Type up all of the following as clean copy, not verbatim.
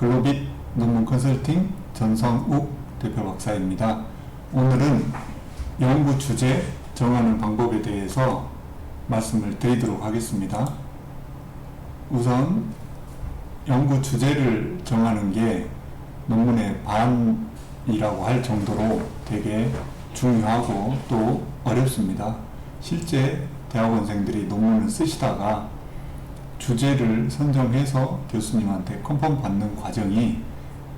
글로빗 논문 컨설팅 전성욱 대표 박사입니다. 오늘은 연구 주제 정하는 방법에 대해서 말씀을 드리도록 하겠습니다. 우선 연구 주제를 정하는 게 논문의 반이라고 할 정도로 되게 중요하고 또 어렵습니다. 실제 대학원생들이 논문을 쓰시다가 주제를 선정해서 교수님한테 컨펌 받는 과정이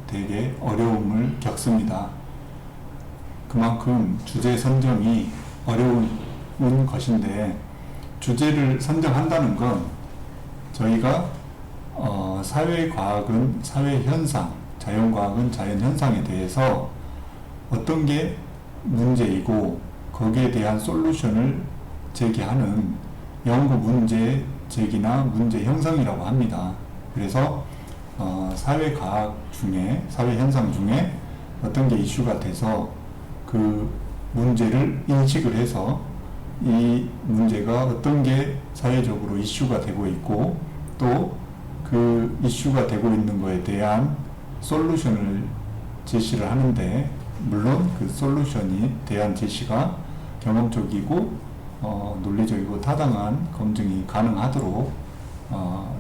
되게 어려움을 겪습니다. 그만큼 주제 선정이 어려운 것인데, 주제를 선정한다는 건 저희가 사회과학은 사회현상, 자연과학은 자연현상에 대해서 어떤 게 문제이고 거기에 대한 솔루션을 제기하는 연구 문제 제기나 문제 형성이라고 합니다. 그래서 사회과학 중에, 사회현상 중에 어떤 게 이슈가 돼서 그 문제를 인식을 해서 이 문제가 어떤 게 사회적으로 이슈가 되고 있고 또 그 이슈가 되고 있는 거에 대한 솔루션을 제시를 하는데, 물론 그 솔루션이 대한 제시가 경험적이고 논리적이고 타당한 검증이 가능하도록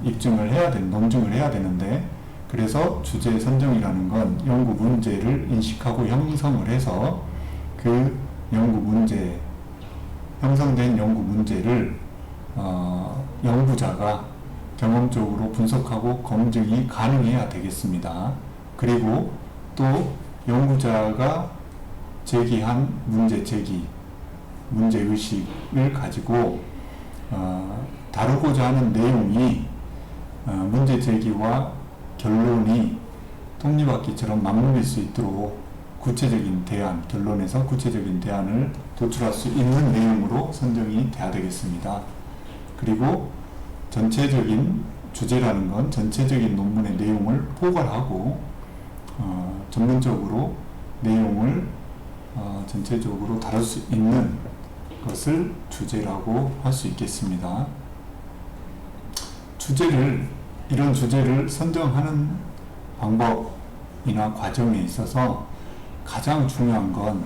입증을 해야 논증을 해야 되는데, 그래서 주제 선정이라는 건 연구 문제를 인식하고 형성을 해서 그 연구 문제, 형성된 연구 문제를 연구자가 경험적으로 분석하고 검증이 가능해야 되겠습니다. 그리고 또 연구자가 제기한 문제의식을 가지고 다루고자 하는 내용이 문제 제기와 결론이 톱니바퀴처럼 맞물릴 수 있도록 구체적인 대안, 결론에서 구체적인 대안을 도출할 수 있는 내용으로 선정이 돼야 되겠습니다. 그리고 전체적인 주제라는 건 전체적인 논문의 내용을 포괄하고 전문적으로 내용을 전체적으로 다룰 수 있는 것을 주제라고 할 수 있겠습니다. 이런 주제를 선정하는 방법이나 과정에 있어서 가장 중요한 건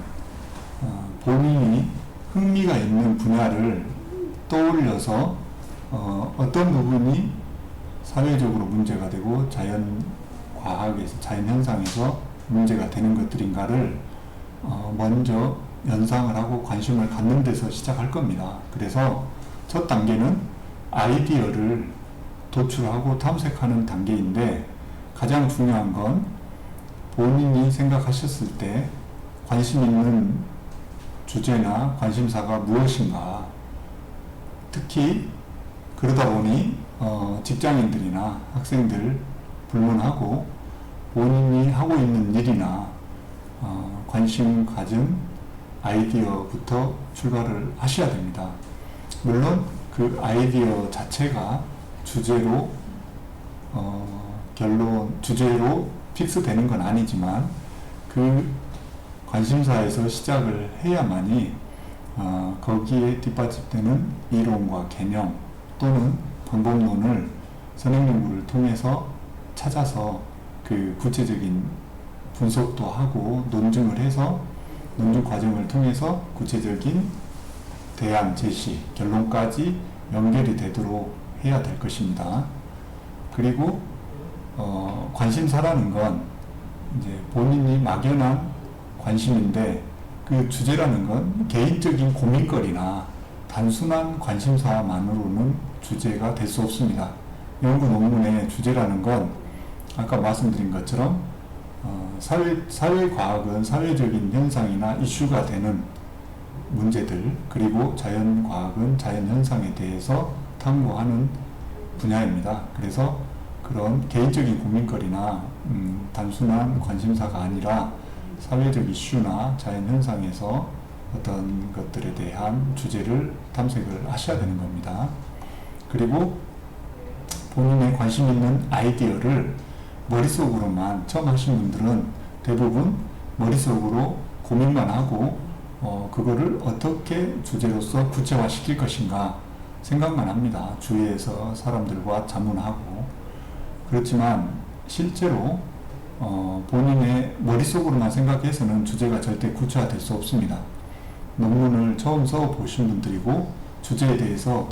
본인이 흥미가 있는 분야를 떠올려서 어떤 부분이 사회적으로 문제가 되고 자연과학에서, 자연현상에서 문제가 되는 것들인가를 먼저 연상을 하고 관심을 갖는 데서 시작할 겁니다. 그래서 첫 단계는 아이디어를 도출하고 탐색하는 단계인데, 가장 중요한 건 본인이 생각하셨을 때 관심 있는 주제나 관심사가 무엇인가, 특히 그러다 보니 직장인들이나 학생들 불문하고 본인이 하고 있는 일이나 관심 가진 아이디어부터 출발을 하셔야 됩니다. 물론 그 아이디어 자체가 주제로 주제로 픽스되는 건 아니지만 그 관심사에서 시작을 해야만이 거기에 뒷받침되는 이론과 개념 또는 방법론을 선행연구를 통해서 찾아서 그 구체적인 분석도 하고 논증을 해서 논증 과정을 통해서 구체적인 대안 제시, 결론까지 연결이 되도록 해야 될 것입니다. 그리고 관심사라는 건 이제 본인이 막연한 관심인데, 그 주제라는 건 개인적인 고민거리나 단순한 관심사만으로는 주제가 될 수 없습니다. 연구 논문의 주제라는 건 아까 말씀드린 것처럼 사회과학은 사회적인 현상이나 이슈가 되는 문제들, 그리고 자연과학은 자연현상에 대해서 탐구하는 분야입니다. 그래서 그런 개인적인 고민거리나 단순한 관심사가 아니라 사회적 이슈나 자연현상에서 어떤 것들에 대한 주제를 탐색을 하셔야 되는 겁니다. 그리고 본인의 관심 있는 아이디어를 머릿속으로만, 처음 하신 분들은 대부분 머릿속으로 고민만 하고 그거를 어떻게 주제로서 구체화시킬 것인가 생각만 합니다. 주위에서 사람들과 자문하고. 그렇지만 실제로 본인의 머릿속으로만 생각해서는 주제가 절대 구체화될 수 없습니다. 논문을 처음 써보신 분들이고 주제에 대해서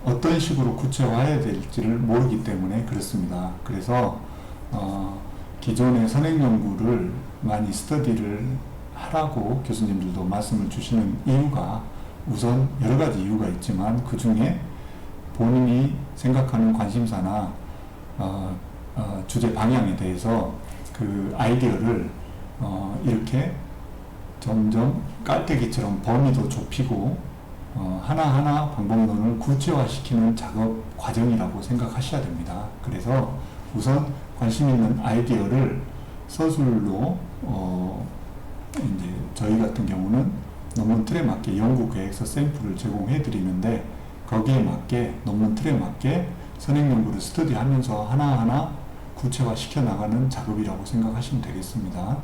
어떤 식으로 구체화해야 될지를 모르기 때문에 그렇습니다. 그래서 기존의 선행연구를 많이 스터디를 하라고 교수님들도 말씀을 주시는 이유가 우선 여러 가지 이유가 있지만 그 중에 본인이 생각하는 관심사나 주제 방향에 대해서 그 아이디어를 이렇게 점점 깔때기처럼 범위도 좁히고 하나하나 방법론을 구체화시키는 작업 과정이라고 생각하셔야 됩니다. 그래서 우선 관심 있는 아이디어를 서술로 이제 저희 같은 경우는 논문 틀에 맞게 연구 계획서 샘플을 제공해 드리는데 거기에 맞게 논문 틀에 맞게 선행 연구를 스터디하면서 하나하나 구체화 시켜 나가는 작업이라고 생각하시면 되겠습니다.